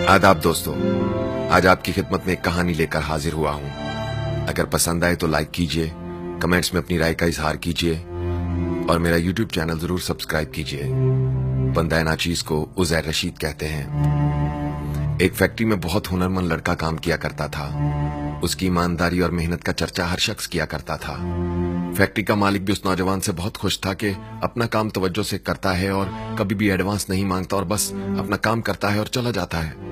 आदाब दोस्तों, आज आपकी खिदमत में एक कहानी लेकर हाजिर हुआ हूं। अगर पसंद आए तो लाइक कीजिए, कमेंट्स में अपनी राय का इजहार कीजिए और मेरा यूट्यूब चैनल जरूर सब्सक्राइब कीजिए। बंदा नाचीज को उज़ैर रशीद कहते हैं। एक फैक्ट्री में बहुत हुनरमंद लड़का काम किया करता था। उसकी ईमानदारी और मेहनत का चर्चा हर शख्स किया करता था। फैक्ट्री का मालिक भी उस नौजवान से बहुत खुश था कि अपना काम तवज्जो से करता है और कभी भी एडवांस नहीं मांगता और बस अपना काम करता है और चला जाता है।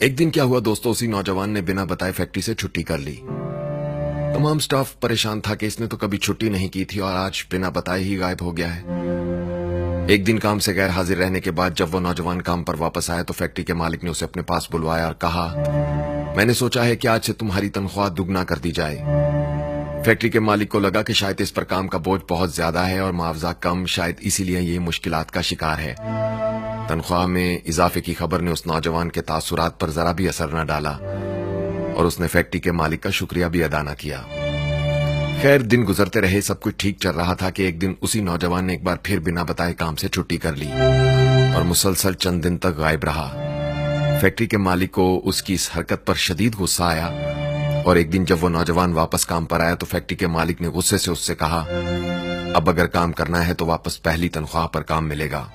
एक दिन क्या हुआ दोस्तों, उसी नौजवान ने बिना बताए फैक्ट्री से छुट्टी कर ली। तमाम स्टाफ परेशान था कि इसने तो कभी छुट्टी नहीं की थी और आज बिना बताए ही गायब हो गया है। एक दिन काम से गैर हाजिर रहने के बाद जब वो नौजवान काम पर वापस आया तो फैक्ट्री के मालिक ने उसे अपने पास बुलवाया और कहा, मैंने सोचा है कि आज से तुम्हारी तनख्वाह दुगना कर दी जाए। फैक्ट्री के मालिक को लगा कि शायद इस पर काम का बोझ बहुत ज्यादा है और मुआवजा कम, शायद इसीलिए ये मुश्किलात का शिकार है। तनख्वाह में इजाफे की खबर ने उस नौजवान के तासुरात पर जरा भी असर न डाला और उसने फैक्ट्री के मालिक का शुक्रिया भी अदा न किया। खैर, दिन गुजरते रहे, सब कुछ ठीक चल रहा था कि एक दिन उसी नौजवान ने एक बार फिर बिना बताए काम से छुट्टी कर ली और मुसलसल चंद दिन तक गायब रहा। फैक्ट्री के मालिक को उसकी इस हरकत पर शदीद गुस्सा आया और एक दिन जब वो नौजवान वापस काम पर आया तो फैक्ट्री के मालिक ने गुस्से से उससे कहा, अब अगर काम करना है तो वापस पहली तनख्वाह पर काम मिलेगा।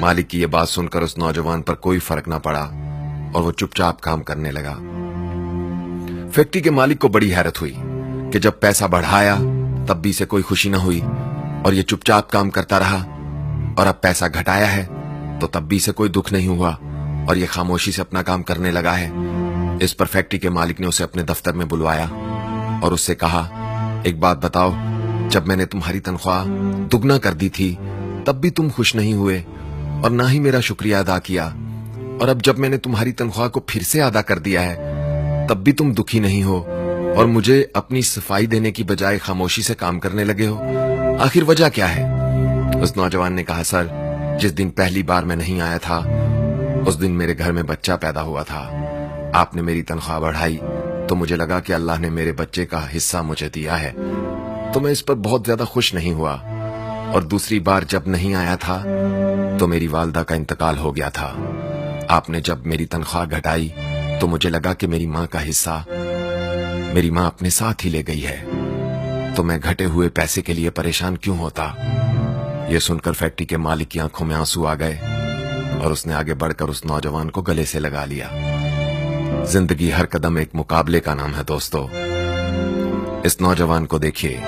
मालिक की ये बात सुनकर उस नौजवान पर कोई फर्क ना पड़ा और वो चुपचाप काम करने लगा। फैक्ट्री के मालिक को बड़ी हैरत हुई कि जब पैसा बढ़ाया तब भी इसे कोई खुशी न हुई और ये चुपचाप काम करता रहा, और अब पैसा घटाया है तो तब भी इसे कोई दुख नहीं हुआ और ये खामोशी से अपना काम करने लगा है। इस पर फैक्ट्री के मालिक ने उसे अपने दफ्तर में बुलवाया और उससे कहा, एक बात बताओ, जब मैंने तुम्हारी तनख्वाह दुगना कर दी थी तब भी तुम खुश नहीं हुए और ना ही मेरा शुक्रिया अदा किया, और अब जब मैंने तुम्हारी तनख्वाह को फिर से अदा कर दिया है तब भी तुम दुखी नहीं हो और मुझे अपनी सफाई देने की बजाय खामोशी से काम करने लगे हो। आखिर वजह क्या है? उस नौजवान ने कहा, सर, जिस दिन पहली बार मैं नहीं आया था उस दिन मेरे घर में बच्चा पैदा हुआ था। आपने मेरी तनख्वाह बढ़ाई तो मुझे लगा कि अल्लाह ने मेरे बच्चे का हिस्सा मुझे दिया है, तो मैं इस पर बहुत ज्यादा खुश नहीं हुआ। और दूसरी बार जब नहीं आया था तो मेरी वालदा का इंतकाल हो गया था। आपने जब मेरी तनख्वाह घटाई तो मुझे लगा कि मेरी माँ का हिस्सा मेरी माँ अपने साथ ही ले गई है, तो मैं घटे हुए पैसे के लिए परेशान क्यों होता। यह सुनकर फैक्ट्री के मालिक की आंखों में आंसू आ गए और उसने आगे बढ़कर उस नौजवान को गले से लगा लिया। जिंदगी हर कदम एक मुकाबले का नाम है दोस्तों। इस नौजवान को देखिए,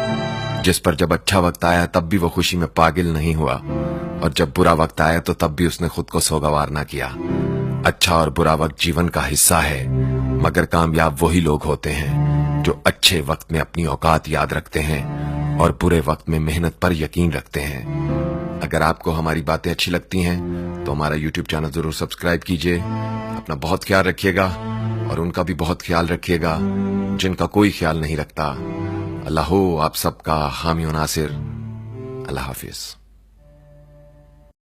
जिस पर जब अच्छा वक्त आया तब भी वो खुशी में पागल नहीं हुआ और जब बुरा वक्त आया तो तब भी उसने खुद को सोगवार ना किया। अच्छा और बुरा वक्त जीवन का हिस्सा है, मगर कामयाब वही लोग होते हैं जो अच्छे वक्त में अपनी औकात याद रखते हैं और बुरे वक्त में मेहनत पर यकीन रखते हैं। अगर आपको हमारी बातें अच्छी लगती हैं तो हमारा YouTube चैनल जरूर सब्सक्राइब कीजिए। अपना बहुत ख्याल रखिएगा और उनका भी बहुत ख्याल रखिएगा जिनका कोई ख्याल नहीं रखता। अल्लाह हो आप सबका हामी और नासिर। अल्लाह हाफिज।